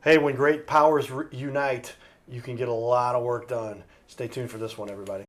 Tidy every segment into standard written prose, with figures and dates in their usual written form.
Hey, when great powers unite, you can get a lot of work done. Stay tuned for this one, everybody.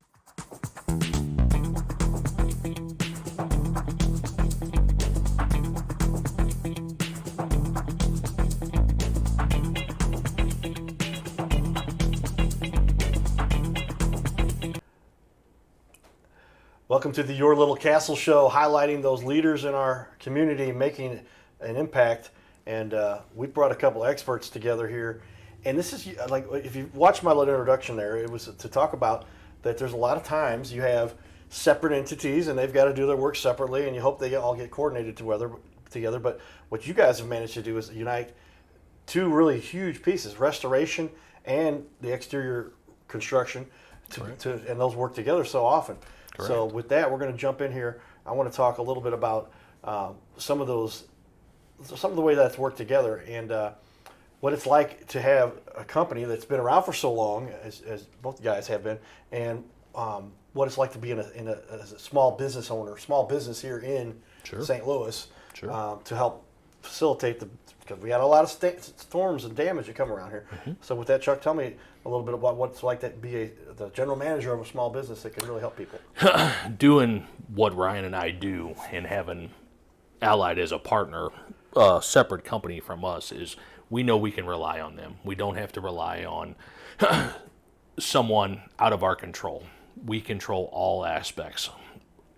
Welcome to the Your Little Castle Show, highlighting those leaders in our community making an impact. And we brought a couple experts together here. And this is, like, if you watch my little introduction there, it was to talk about that there's a lot of times you have separate entities and they've got to do their work separately, and you hope they all get coordinated together. But what you guys have managed to do is unite two really huge pieces, restoration and the exterior construction, and those work together so often. Correct. So with that, we're going to jump in here. I want to talk a little bit about some of the way that's worked together, and what it's like to have a company that's been around for so long, as both guys have been, and what it's like to be as a small business owner, small business here in St. Louis, to help facilitate because we got a lot of storms and damage that come around here. Mm-hmm. So with that, Chuck, tell me a little bit about what it's like to be the general manager of a small business that can really help people. Doing what Ryan and I do and having Allied as a partner, a separate company from us, is we know we can rely on them. We don't have to rely on someone out of our control. We control all aspects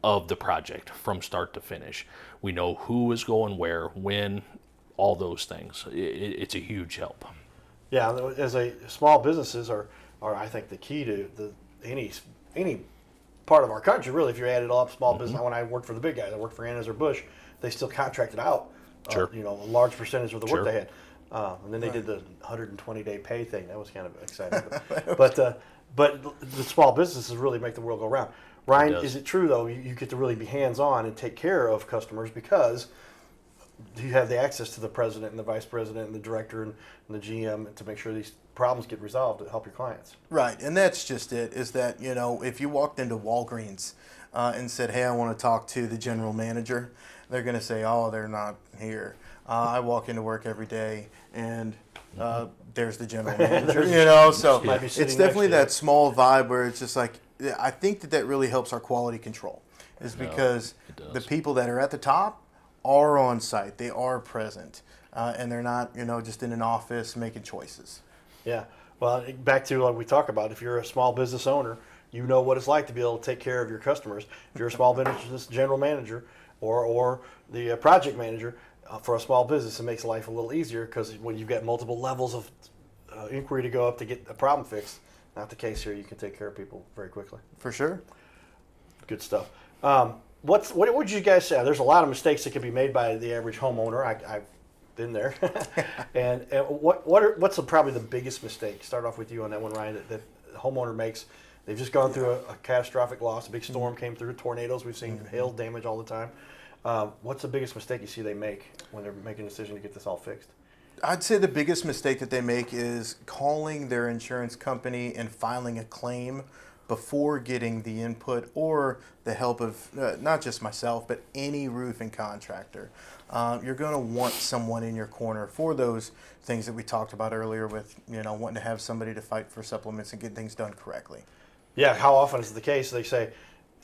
of the project from start to finish. We know who is going where, when, all those things. It's a huge help. Yeah, as small businesses are I think the key to any part of our country, really. If you add it all up, small business. When I worked for the big guys, I worked for Anheuser-Busch. They still contracted out, a large percentage of the work they had, and then they did the 120-day pay thing. That was kind of exciting. But the small businesses really make the world go round. Ryan, is it true though? You get to really be hands-on and take care of customers because you have the access to the president and the vice president and the director and the GM to make sure these problems get resolved to help your clients. Right, and that's just it, is that, if you walked into Walgreens and said, hey, I want to talk to the general manager, they're going to say, oh, they're not here. I walk into work every day and there's the general manager, so it's definitely that small vibe where it's just like, I think that really helps our quality control, is because the people that are at the top are on site, they are present, and they're not, just in an office making choices. Yeah, well, back to what we talk about, if you're a small business owner, you know what it's like to be able to take care of your customers. If you're a small business general manager or the project manager for a small business, it makes life a little easier because when you've got multiple levels of inquiry to go up to get a problem fixed, not the case here. You can take care of people very quickly. For sure. Good stuff. What would you guys say? There's a lot of mistakes that can be made by the average homeowner. I've been there. and what's probably the biggest mistake? Start off with you on that one, Ryan, that the homeowner makes. They've just gone through a catastrophic loss. A big storm came through, tornadoes. We've seen hail damage all the time. What's the biggest mistake you see they make when they're making a decision to get this all fixed? I'd say the biggest mistake that they make is calling their insurance company and filing a claim before getting the input or the help of not just myself, but any roofing contractor. You're going to want someone in your corner for those things that we talked about earlier with, wanting to have somebody to fight for supplements and get things done correctly. Yeah, how often is the case? They say,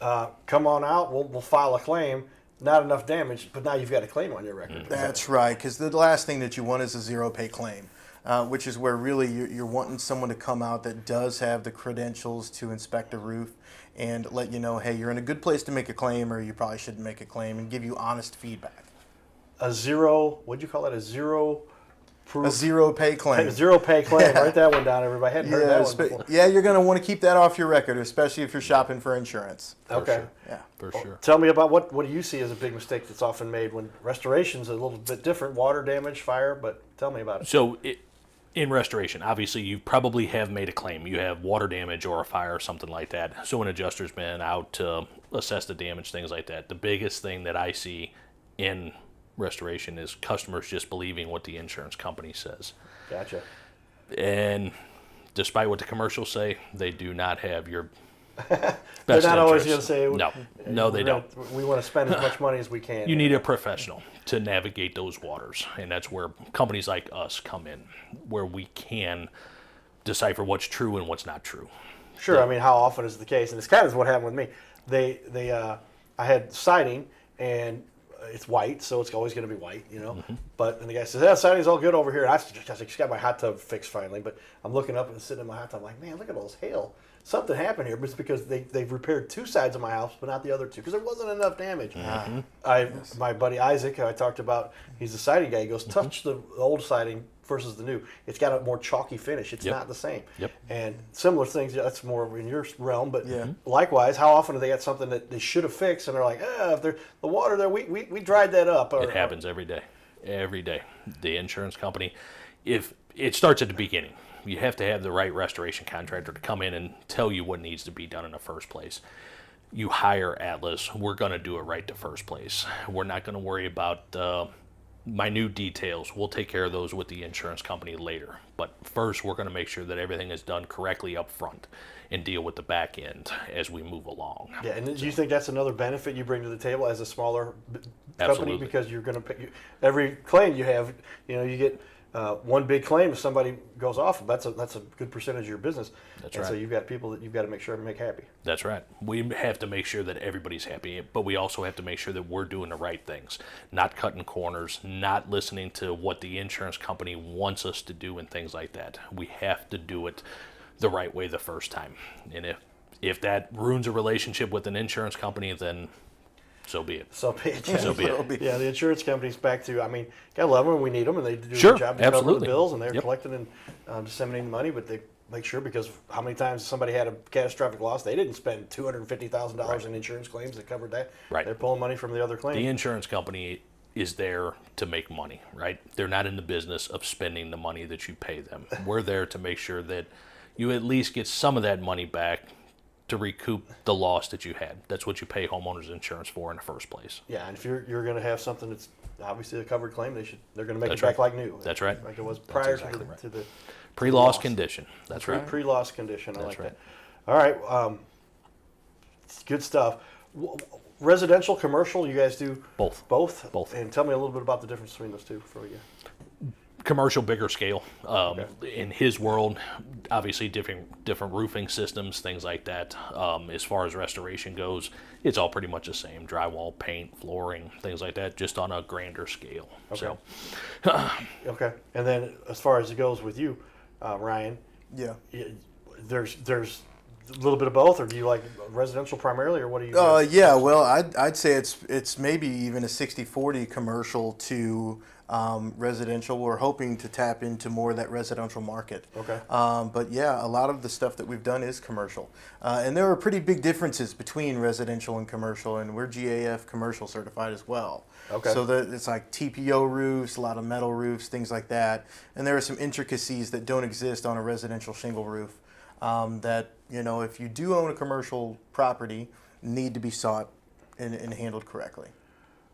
come on out, we'll file a claim. Not enough damage, but now you've got a claim on your record. That's right, because the last thing that you want is a zero pay claim. Which is where really you're wanting someone to come out that does have the credentials to inspect a roof and let you know, hey, you're in a good place to make a claim or you probably shouldn't make a claim, and give you honest feedback. What'd you call it? A zero pay claim. A zero pay claim. Write that one down, everybody. I hadn't heard that one before. Yeah, you're going to want to keep that off your record, especially if you're shopping for insurance. Okay. Sure. Yeah, for sure. Tell me about what do you see as a big mistake that's often made when restoration's a little bit different, water damage, fire, but tell me about it. So in restoration, obviously you probably have made a claim. You have water damage or a fire or something like that. So an adjuster's been out to assess the damage, things like that. The biggest thing that I see in restoration is customers just believing what the insurance company says. Gotcha. And despite what the commercials say, they do not have your They're not always going to say, no, they don't. We want to spend as much money as we can. You need a professional to navigate those waters. And that's where companies like us come in, where we can decipher what's true and what's not true. Sure. I mean, how often is the case? And it's kind of what happened with me. I had siding, and it's white, so it's always going to be white, you know. But and the guy says, "Yeah, siding's all good over here." And I just got my hot tub fixed finally. But I'm looking up and sitting in my hot tub, I'm like, man, look at all this hail. Something happened here, but it's because they've repaired two sides of my house, but not the other two, because there wasn't enough damage. My buddy Isaac, who I talked about, he's a siding guy. He goes, touch the old siding versus the new. It's got a more chalky finish. It's not the same. And similar things, that's more in your realm, but likewise, how often do they got something that they should have fixed, and they're like, if the water there, we dried that up. It happens every day. Every day. The insurance company, if it starts at the beginning, you have to have the right restoration contractor to come in and tell you what needs to be done in the first place. You hire Atlas, we're going to do it right the first place. We're not going to worry about minute details. We'll take care of those with the insurance company later. But first, we're going to make sure that everything is done correctly up front and deal with the back end as we move along. Yeah, and do you think that's another benefit you bring to the table as a smaller company? Absolutely. Because you're going to pay every claim you have, you get one big claim if somebody goes off, that's a good percentage of your business. That's and right. So you've got people that you've got to make sure to make happy. That's right. We have to make sure that everybody's happy, but we also have to make sure that we're doing the right things, not cutting corners, not listening to what the insurance company wants us to do and things like that. We have to do it the right way the first time. And if that ruins a relationship with an insurance company, then so be it. So be it. So be it. Yeah, the insurance company's back to, I mean, gotta love them, we need them, and they do a Sure, good job to cover the absolutely. bills, and they're collecting and disseminating money, but they make sure, because how many times somebody had a catastrophic loss, they didn't spend $250,000 in insurance claims that covered that. Right. They're pulling money from the other claims. The insurance company is there to make money, right? They're not in the business of spending the money that you pay them. We're there to make sure that you at least get some of that money back to recoup the loss that you had. That's what you pay homeowners insurance for in the first place. Yeah, and if you're going to have something that's obviously a covered claim, they're going to make That's it back right. like new. That's right. Like it was That's prior exactly to right. the Pre-loss loss. condition. That's right. Pre-loss condition. I That's like right. that. All right, good stuff. Residential, commercial, you guys do Both. Both. And tell me a little bit about the difference between those two before we get. Commercial, bigger scale. In his world, obviously different roofing systems, things like that. As far as restoration goes, it's all pretty much the same: drywall, paint, flooring, things like that, just on a grander scale. Okay. So, Okay. And then as far as it goes with you, Ryan, Yeah. there's a little bit of both, or do you like residential primarily, or what do you? Yeah, well, I'd say it's maybe even a 60-40 commercial to residential. We're hoping to tap into more of that residential market. Okay. But yeah, a lot of the stuff that we've done is commercial. And there are pretty big differences between residential and commercial, and we're GAF commercial certified as well. Okay. So it's like TPO roofs, a lot of metal roofs, things like that. And there are some intricacies that don't exist on a residential shingle roof that, if you do own a commercial property, need to be sought and handled correctly.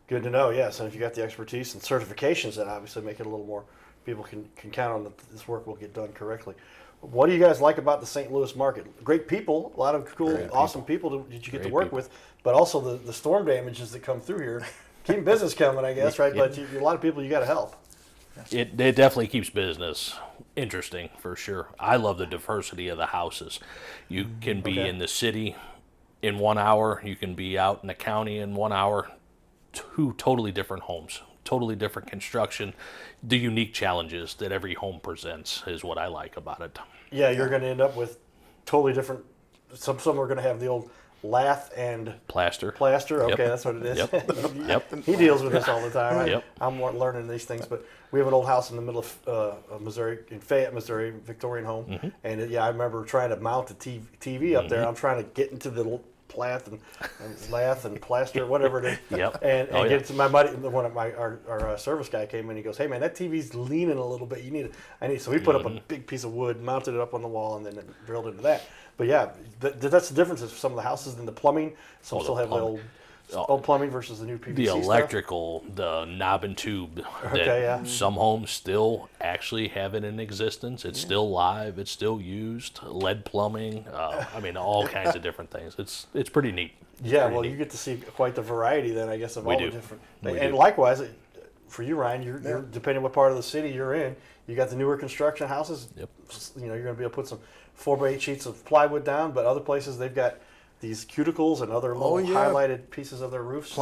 Good to know. Yes, and if you got the expertise and certifications, that obviously make it a little more. People can count on that this work will get done correctly. What do you guys like about the St. Louis market? Great people, a lot of cool, awesome people that you get to work with, but also the storm damages that come through here. Keep business coming, I guess, right? But a lot of people you got to help. it definitely keeps business interesting for sure. I love the diversity of the houses. You can be in the city in 1 hour. You can be out in the county in 1 hour. Two totally different homes, totally different construction. The unique challenges that every home presents is what I like about it. Yeah, you're going to end up with totally different. Some are going to have the old lath and Plaster. plaster. Okay, Yep. that's what it is. Yep. He deals with this all the time. Yep. I'm more learning these things, but we have an old house in the middle of Missouri, in Fayette, Missouri, Victorian home, and I remember trying to mount a TV up there. I'm trying to get into the plath and lath and plaster, whatever it is, Yep. and Oh, yeah. get to my buddy. One of our service guy came in. He goes, "Hey man, that TV's leaning a little bit. So we put up a big piece of wood, mounted it up on the wall, and then drilled into that." But yeah, that's the difference of some of the houses in the plumbing. Some Oh, the still have plumbing. the old plumbing versus the new PVC The stuff. electrical, the knob and tube that Okay, yeah. some homes still actually have it in existence. It's still live. It's still used. Lead plumbing. All kinds of different things. It's pretty neat. Yeah, Pretty well, neat. you get to see quite the variety then, I guess, of We all do. the different. We And do. likewise, for you, Ryan, you're depending what part of the city you're in. You got the newer construction houses. Yep. You know, you're going to be able to put some 4x8 sheets of plywood down, but other places they've got these cuticles and other little highlighted pieces of their roofs.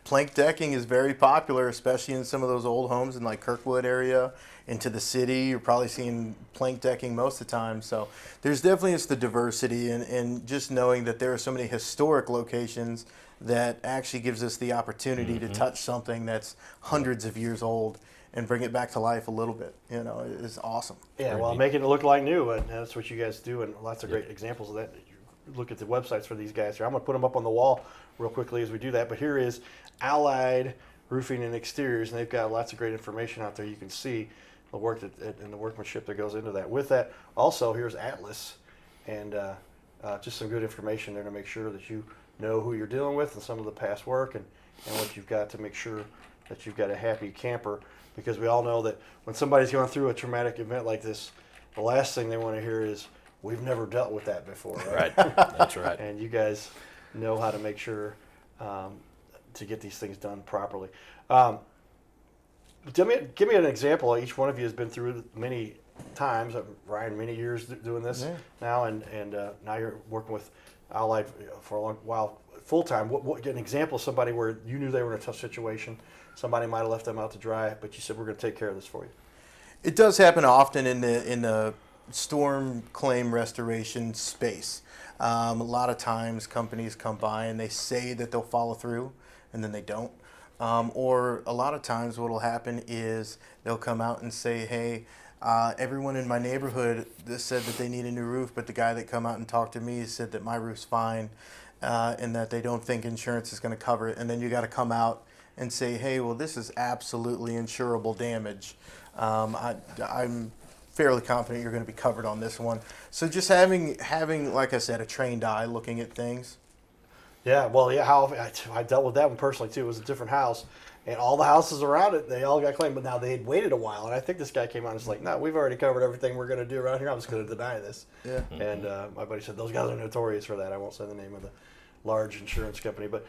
Plank decking is very popular, especially in some of those old homes in like Kirkwood area. Into the city, you're probably seeing plank decking most of the time. So there's definitely the diversity, and just knowing that there are so many historic locations that actually gives us the opportunity to touch something that's hundreds of years old and bring it back to life a little bit. You know, is awesome. Yeah, well, making it look like new, and that's what you guys do, and lots of great examples of that. You look at the websites for these guys here. I'm going to put them up on the wall real quickly as we do that, but here is Allied Roofing and Exteriors, and they've got lots of great information out there. You can see the work and the workmanship that goes into that. With that, also, here's Atlas, and just some good information there to make sure that you know who you're dealing with and some of the past work and what you've got to make sure that you've got a happy camper, because we all know that when somebody's going through a traumatic event like this, the last thing they want to hear is, we've never dealt with that before. Right. That's right. And you guys know how to make sure to get these things done properly. Give me an example. Each one of you has been through many times. Ryan, many years doing this now, and now you're working with Allied for a long while full time. What an example of somebody where you knew they were in a tough situation. Somebody might have left them out to dry, but you said, we're going to take care of this for you. It does happen often in the storm claim restoration space. A lot of times companies come by and they say that they'll follow through, and then they don't. Or a lot of times what will happen is they'll come out and say, hey, everyone in my neighborhood said that they need a new roof, but the guy that come out and talked to me said that my roof's fine, and that they don't think insurance is going to cover it. And then you got to come out and say, hey, well, this is absolutely insurable damage. I'm fairly confident you're going to be covered on this one. So just having, like I said, a trained eye looking at things. Yeah, well, yeah. How I dealt with that one personally too. It was a different house, and all the houses around it, they all got claimed. But now they had waited a while, and I think this guy came out and was like, "No, we've already covered everything we're going to do around here. I'm just going to deny this." Yeah. And my buddy said, "Those guys are notorious for that." I won't say the name of the large insurance company, but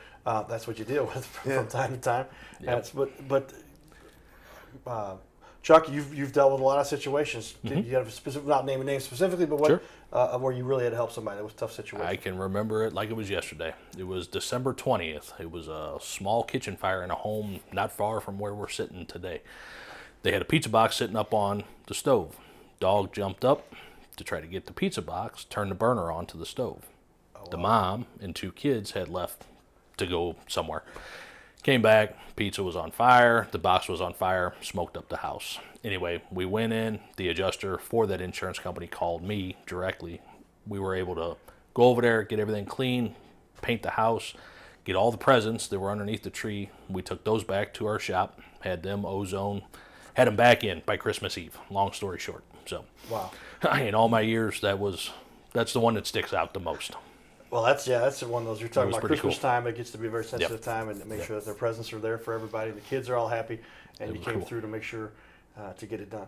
that's what you deal with from time to time. Yep. Chuck, you've dealt with a lot of situations. You have a specific, not naming names specifically, but what Sure. Where you really had to help somebody that was a tough situation. I can remember it like it was yesterday. It was December 20th. It was a small kitchen fire in a home not far from where we're sitting today. They had a pizza box sitting up on the stove. Dog jumped up to try to get the pizza box, turned the burner on to the stove. The mom and 2 kids had left to go somewhere. Came back, pizza was on fire, the box was on fire, smoked up the house. Anyway, we went in, the adjuster for that insurance company called me directly. We were able to go over there, get everything clean, paint the house, get all the presents that were underneath the tree. We took those back to our shop, had them ozone, had them back in by Christmas Eve, long story short. So, Wow. in all my years, that's the one that sticks out the most. Well, that's one of those. You're talking was about pretty Christmas cool. time. It gets to be a very sensitive time, and make sure that their presents are there for everybody. The kids are all happy, and you was came cool. through to make sure to get it done.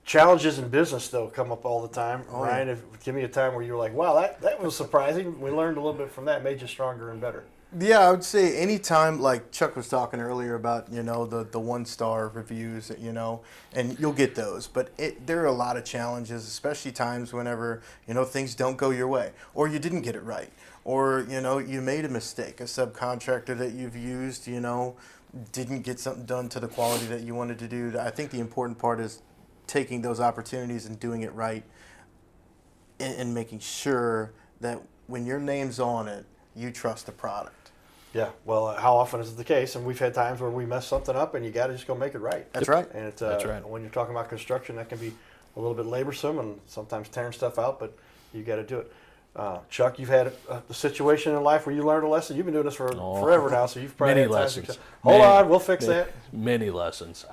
Challenges in business, though, come up all the time. Ryan, give me a time where you were like, wow, that was surprising. We learned a little bit from that, made you stronger and better. Yeah, I would say anytime, like Chuck was talking earlier about, the 1-star reviews, and you'll get those. But there are a lot of challenges, especially times whenever, things don't go your way, or you didn't get it right, or, you made a mistake. A subcontractor that you've used, didn't get something done to the quality that you wanted to do. I think the important part is taking those opportunities and doing it right, and making sure that when your name's on it, you trust the product. Yeah, well, how often is it the case? And we've had times where we mess something up, and you got to just go make it right. That's right. And it's, That's right. when you're talking about construction, that can be a little bit laborsome and sometimes tearing stuff out, but you got to do it. Chuck, you've had a situation in life where you learned a lesson. You've been doing this for forever now, so you've probably Many had times lessons. Hold on, we'll fix that. Many lessons.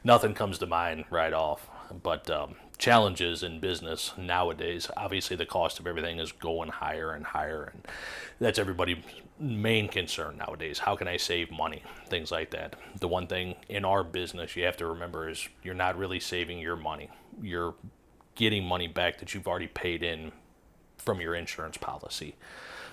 Nothing comes to mind right off, but challenges in business nowadays, obviously the cost of everything is going higher and higher, and that's everybody's main concern nowadays. How can I save money? Things like that. The one thing in our business you have to remember is you're not really saving your money. You're getting money back that you've already paid in from your insurance policy.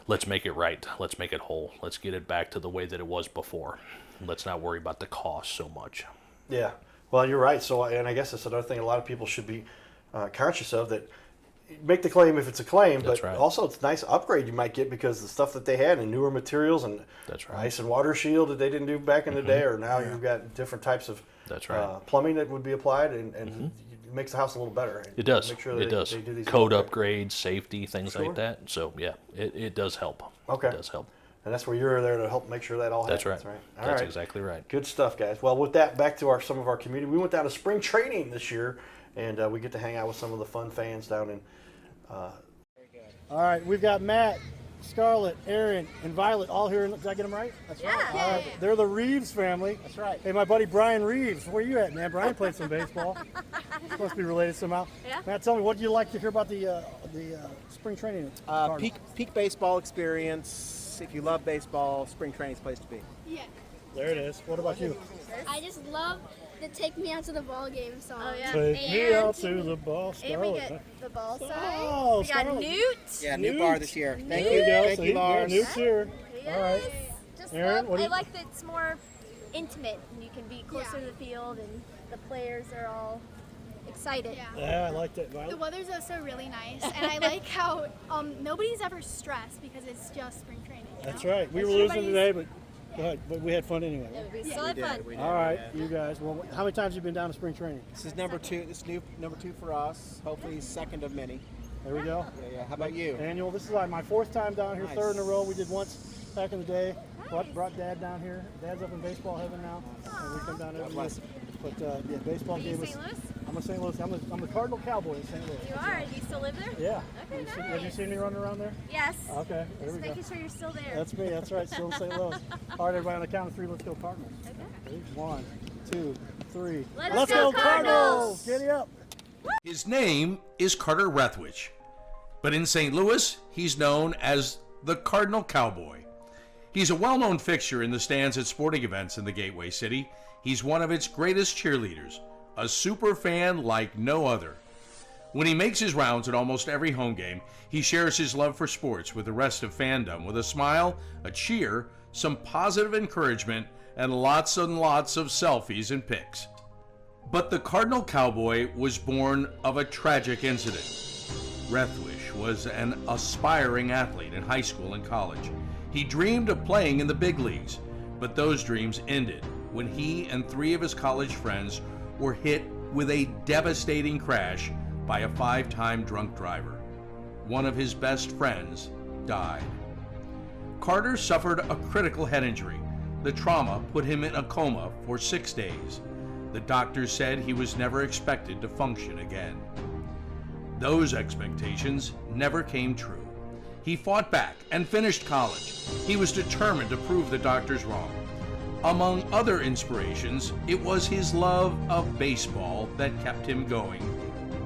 Let's make it right. Let's make it whole. Let's get it back to the way that it was before. let's not worry about the cost so much. Yeah. Well, you're right. So, and I guess that's another thing a lot of people should be conscious of, that make the claim if it's a claim, That's but right. also it's a nice upgrade you might get because the stuff that they had and newer materials and That's right. ice and water shield that they didn't do back in the day, or now you've got different types of That's right. plumbing that would be applied, and it makes the house a little better. It does. Make sure It that does. they do these Code little- upgrades, safety, things Sure. like that. So yeah, it does help. Okay. It does help. And that's where you're there to help make sure that all That's happens. right. All That's right. exactly right. Good stuff, guys. Well, with that, back to some of our community. We went down to spring training this year, and we get to hang out with some of the fun fans down in. All right, we've got Matt, Scarlett, Aaron, and Violet all here. Did I get them right? That's Yeah. right. All right. They're the Reeves family. That's right. Hey, my buddy Brian Reeves. Where you at, man? Brian played some baseball. Supposed to be related somehow. Yeah. Matt, tell me, what do you like to hear about the spring training? at Cardinal? Peak baseball experience. If you love baseball, spring training's the place to be. Yeah. There it is. What about you? I just love the "Take Me Out to the Ball Game" song. Oh, yeah. Take me And- out to the ball. And we Scarlett. get the ball side. Oh, We got Scarlett. Newt. Yeah, Newt. new bar this year. Thank There you. go. Thank See, you, Lars. Newt's here. Yes. All right. Just Aaron, love, what do I you- like that it's more intimate and you can be closer to the field and the players are all excited. Yeah. Yeah, I like that, The Violet. weather's also really nice, and I like how nobody's ever stressed because it's just spring training. You That's know? right. We were losing Everybody's- today, but go ahead. But we had fun anyway. We Yeah. still had fun. All right, you guys. Well, how many times have you been down to spring training? This is number two. This is number two for us. Hopefully, second of many. There we go. Yeah. How about you? Annual. This is like my fourth time down here, Nice. third in a row. We did once back in the day. Brought Dad down here. Dad's up in baseball heaven now, and we come down every year. bless him. But yeah, baseball Are you gave us. St. Louis? I'm a St. Louis. I'm the Cardinal Cowboy in St. Louis. You are. Do you still live there? Yeah. Okay, Have you nice. seen me running around there? Yes. Okay. There Just we go. making sure you're still there. That's me. That's right. Still in St. Louis. All right, everybody. On the count of three, let's go Cardinals. Okay. Ready? 1, 2, 3. Let's go Cardinals! Giddy up. His name is Carter Rethwich, but in St. Louis, he's known as the Cardinal Cowboy. He's a well-known fixture in the stands at sporting events in the Gateway City. He's one of its greatest cheerleaders, a super fan like no other. When he makes his rounds at almost every home game, he shares his love for sports with the rest of fandom with a smile, a cheer, some positive encouragement, and lots of selfies and pics. But the Cardinal Cowboy was born of a tragic incident. Rethwish was an aspiring athlete in high school and college. He dreamed of playing in the big leagues, but those dreams ended when he and three of his college friends were hit with a devastating crash by a 5-time drunk driver. One of his best friends died. Carter suffered a critical head injury. The trauma put him in a coma for 6 days. The doctors said he was never expected to function again. Those expectations never came true. He fought back and finished college. He was determined to prove the doctors wrong. Among other inspirations, it was his love of baseball that kept him going.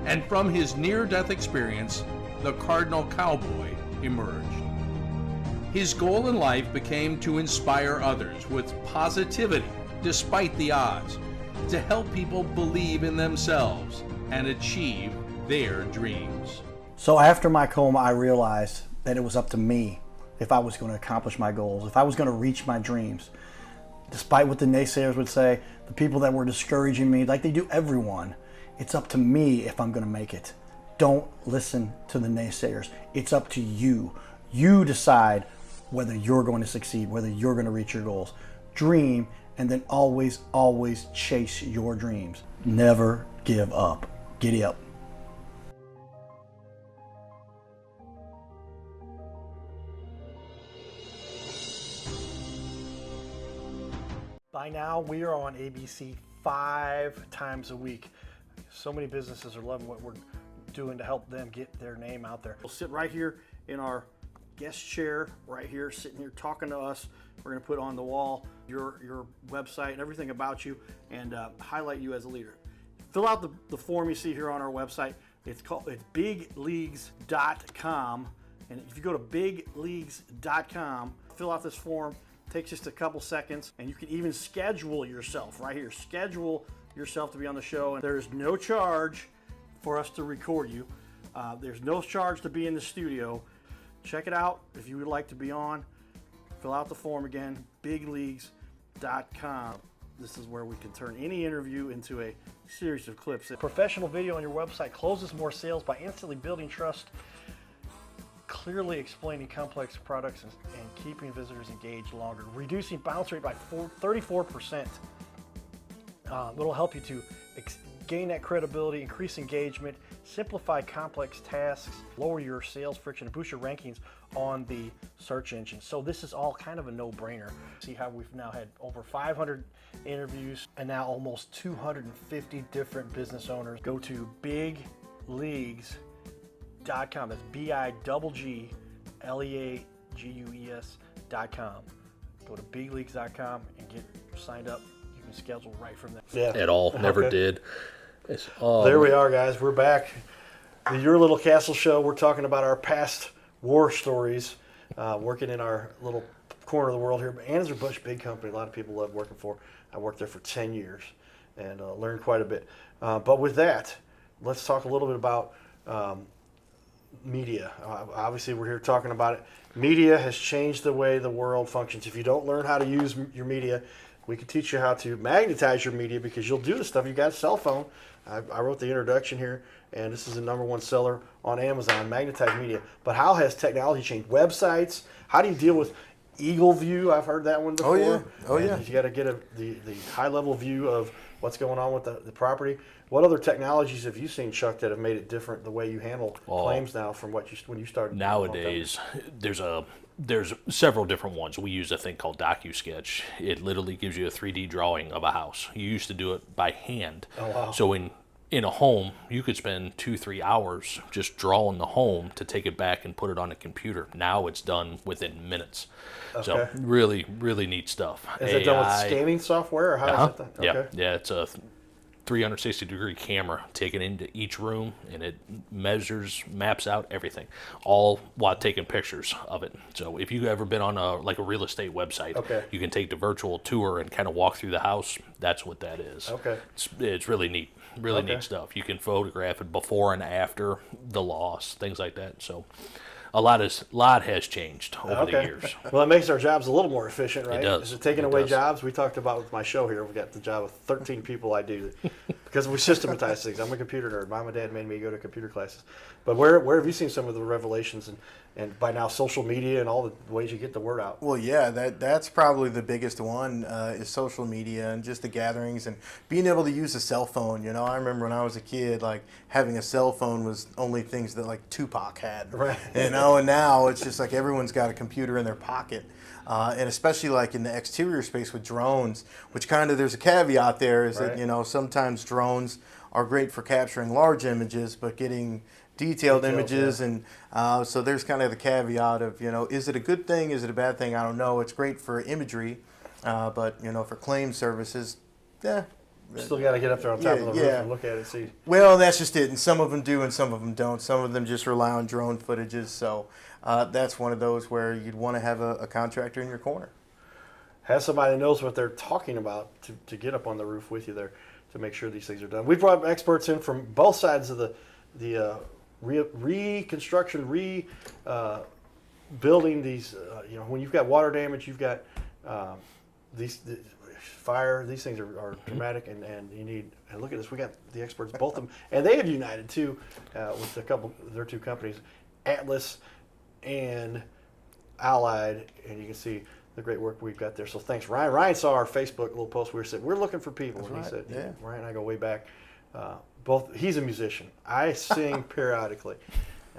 And from his near-death experience, the Cardinal Cowboy emerged. His goal in life became to inspire others with positivity despite the odds, to help people believe in themselves and achieve their dreams. So after my coma, I realized that it was up to me if I was going to accomplish my goals, if I was going to reach my dreams. Despite what the naysayers would say, the people that were discouraging me, like they do everyone, it's up to me if I'm going to make it. Don't listen to the naysayers. It's up to you. You decide whether you're going to succeed, whether you're going to reach your goals. Dream, and then always, always chase your dreams. Never give up. Giddy up. By now, we are on ABC 5 times a week. So many businesses are loving what we're doing to help them get their name out there. We'll sit right here in our guest chair, right here, sitting here talking to us. We're going to put on the wall your website and everything about you, and highlight you as a leader. Fill out the form you see here on our website. It's bigleagues.com, and if you go to bigleagues.com, fill out this form. Takes just a couple seconds, and you can even schedule yourself right here. Schedule yourself to be on the show, and there's no charge for us to record you. There's no charge to be in the studio. Check it out if you would like to be on. Fill out the form again, Big Leagues. This is where we can turn any interview into a series of clips. Professional video on your website closes more sales by instantly building trust, clearly explaining complex products, and keeping visitors engaged longer. Reducing bounce rate by 34%. It'll help you to gain that credibility, increase engagement, simplify complex tasks, lower your sales friction, and boost your rankings on the search engine. So this is all kind of a no-brainer. See how we've now had over 500 interviews and now almost 250 different business owners. Go to bigleagues.com. That's BIGGLEAGUES.com. Go to bigleagues.com and get signed up. You can schedule right from there. Yeah. At all. Never did. There we are, guys. We're back. The Your Little Castle Show. We're talking about our past war stories, working in our little corner of the world here. Anheuser-Busch, big company. A lot of people love working for. I worked there for 10 years and learned quite a bit. But with that, let's talk a little bit about media. Obviously, we're here talking about it. Media has changed the way the world functions. If you don't learn how to use your media, we can teach you how to magnetize your media, because you'll do the stuff. You got a cell phone. I wrote the introduction here, and this is the #1 seller on Amazon, magnetize media. But how has technology changed? Websites, how do you deal with Eagle View? I've heard that one before. Oh, yeah. You got to get the high-level view of what's going on with the property. What other technologies have you seen, Chuck, that have made it different the way you handle claims now from when you started? Nowadays, there's several different ones. We use a thing called DocuSketch. It literally gives you a 3D drawing of a house. You used to do it by hand. Oh, wow. So in a home, you could spend 2-3 hours just drawing the home to take it back and put it on a computer. Now it's done within minutes. Okay. So really, really neat stuff. Is it done with scanning software, or how is it done? Okay. Yeah, it's a 360-degree camera taken into each room, and it maps out everything, all while taking pictures of it. So if you've ever been on a real estate website, you can take the virtual tour and kind of walk through the house. That's what that is. Okay. It's really neat. Really neat stuff. You can photograph it before and after the loss, things like that. So a lot has changed over the years. Well, it makes our jobs a little more efficient, right? It does. Is it taking away jobs? We talked about with my show here. We got the job of 13 people I do because we systematize things. I'm a computer nerd. Mom and Dad made me go to computer classes. But where have you seen some of the revelations and by now social media and all the ways you get the word out? Well, yeah, that's probably the biggest one is social media and just the gatherings and being able to use a cell phone. You know, I remember when I was a kid, having a cell phone was only things that Tupac had. Right. You know, and now it's just everyone's got a computer in their pocket. And especially in the exterior space with drones, which there's a caveat there is that, sometimes drones are great for capturing large images, but getting detailed images. And so there's kind of the caveat of, is it a good thing? Is it a bad thing? I don't know. It's great for imagery, but, for claim services, Still got to get up there on top of the roof and look at it, see. Well, that's just it. And some of them do and some of them don't. Some of them just rely on drone footages. So that's one of those where you'd want to have a contractor in your corner. Have somebody that knows what they're talking about to get up on the roof with you there to make sure these things are done. We brought experts in from both sides of the reconstruction, building these. When you've got water damage, you've got fire. These things are dramatic, and you need. And look at this. We got the experts, both of them, and they have united too with their two companies, Atlas and Allied, and you can see the great work we've got there. So thanks, Ryan. Ryan saw our Facebook little post. We said we're looking for people, and he said, Ryan and I go way back. Both. He's a musician. I sing periodically.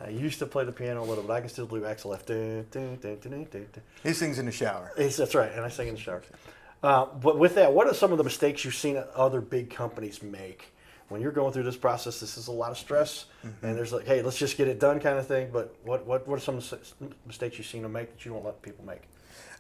I used to play the piano a little, but I can still do XLF. He sings in the shower. That's right, and I sing in the shower. But with that, what are some of the mistakes you've seen other big companies make? When you're going through this process, this is a lot of stress, and there's hey, let's just get it done kind of thing. But what are some mistakes you've seen them make that you don't let people make?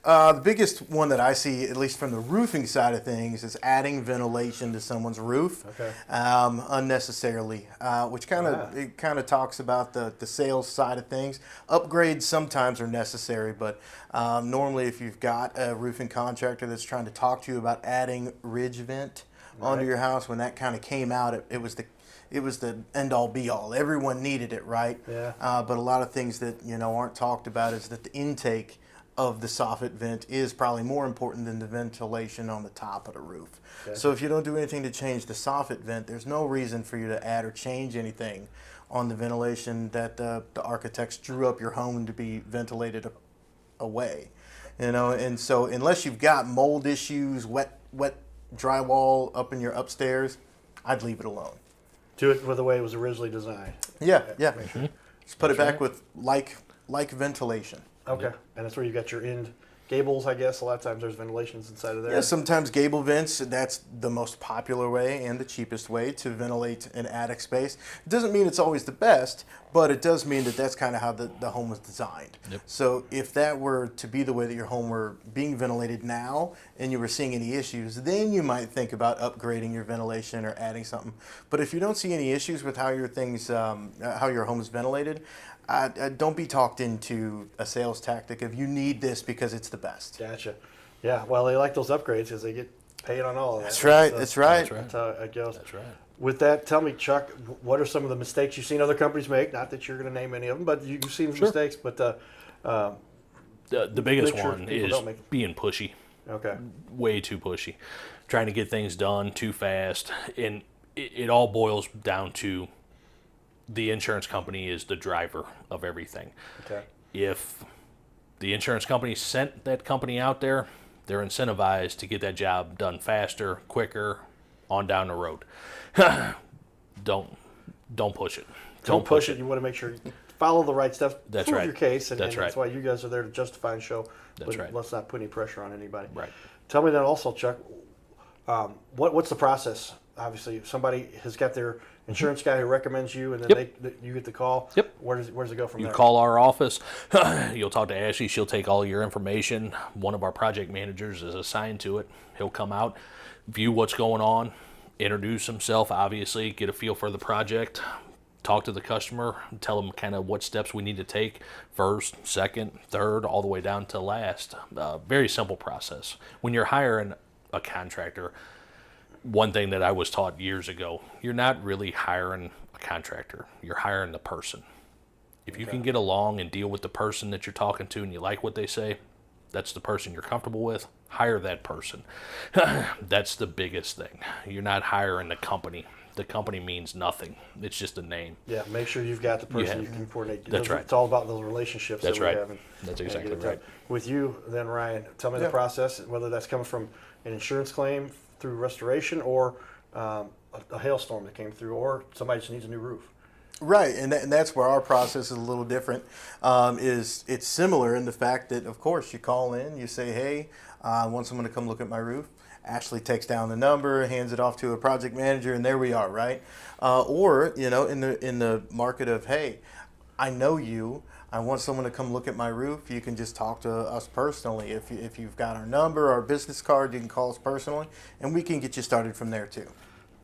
The biggest one that I see, at least from the roofing side of things, is adding ventilation to someone's roof unnecessarily, which kind of talks about the sales side of things. Upgrades sometimes are necessary, but normally if you've got a roofing contractor that's trying to talk to you about adding ridge vent onto your house, when that kind of came out, it was the end all be all. Everyone needed it, right? Yeah. But a lot of things that aren't talked about is that the intake of the soffit vent is probably more important than the ventilation on the top of the roof. So if you don't do anything to change the soffit vent, there's no reason for you to add or change anything on the ventilation that the architects drew up your home to be ventilated away. You know, and so unless you've got mold issues, wet drywall up in your upstairs, I'd leave it alone. Do it with the way it was originally designed. Yeah. Mm-hmm. Just put it back with like ventilation. Okay. And that's where you got your end gables, I guess. A lot of times there's ventilations inside of there. Yeah, sometimes gable vents, that's the most popular way and the cheapest way to ventilate an attic space. It doesn't mean it's always the best, but it does mean that that's kind of how the home was designed. Yep. So if that were to be the way that your home were being ventilated now and you were seeing any issues, then you might think about upgrading your ventilation or adding something. But if you don't see any issues with how your how your home is ventilated, don't be talked into a sales tactic of you need this because it's the best. Gotcha. Yeah, well, they like those upgrades because they get paid on all of that. That's right. So that's right. That's how it goes. That's right. With that, tell me, Chuck, what are some of the mistakes you've seen other companies make? Not that you're going to name any of them, but you've seen mistakes. But The biggest make sure one people is don't make- being pushy. okay, Way too pushy. Trying to get things done too fast. And it all boils down to the insurance company is the driver of everything. okay, If the insurance company sent that company out there, they're incentivized to get that job done faster, quicker, on down the road. Don't push it. don't push it. You want to make sure you follow the right stuff. That's prove right. your case, and That's that's right. why you guys are there to justify and show. That's but right. Let's not put any pressure on anybody. Right. Tell me then also, Chuck, what's the process? Obviously, if somebody has got their insurance guy who recommends you, and then Yep. you get the call. Yep. Where does it go from You there? call our office. You'll talk to Ashley. She'll take all your information. One of our project managers is assigned to it. He'll come out, view what's going on, introduce himself, obviously, get a feel for the project, talk to the customer, tell them kind of what steps we need to take, first, second, third, all the way down to last. Very simple process. When you're hiring a contractor, one thing that I was taught years ago, you're not really hiring a contractor. You're hiring the person. If you can get along and deal with the person that you're talking to and you like what they say, that's the person you're comfortable with, hire that person. That's the biggest thing. You're not hiring the company. The company means nothing. It's just a name. Yeah, make sure you've got the person have- you can coordinate. That's right. It's all about those relationships That's that we right. have. That's and exactly get it done. right. With you, then, Ryan, tell me the process, whether that's coming from an insurance claim through restoration or a hailstorm that came through, or somebody just needs a new roof. Right, and that's where our process is a little different. Is it's similar in the fact that, of course, you call in, you say, hey, I want someone to come look at my roof. Ashley takes down the number, hands it off to a project manager, and there we are, right? Or, you know, in the market of, hey, I know you. I want someone to come look at my roof. You can just talk to us personally. If you've got our number, our business card, you can call us personally, and we can get you started from there too.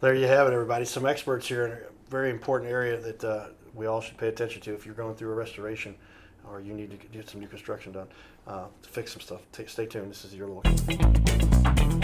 There you have it, everybody. Some experts here in a very important area that we all should pay attention to if you're going through a restoration or you need to get some new construction done to fix some stuff. Stay tuned. This is Your Little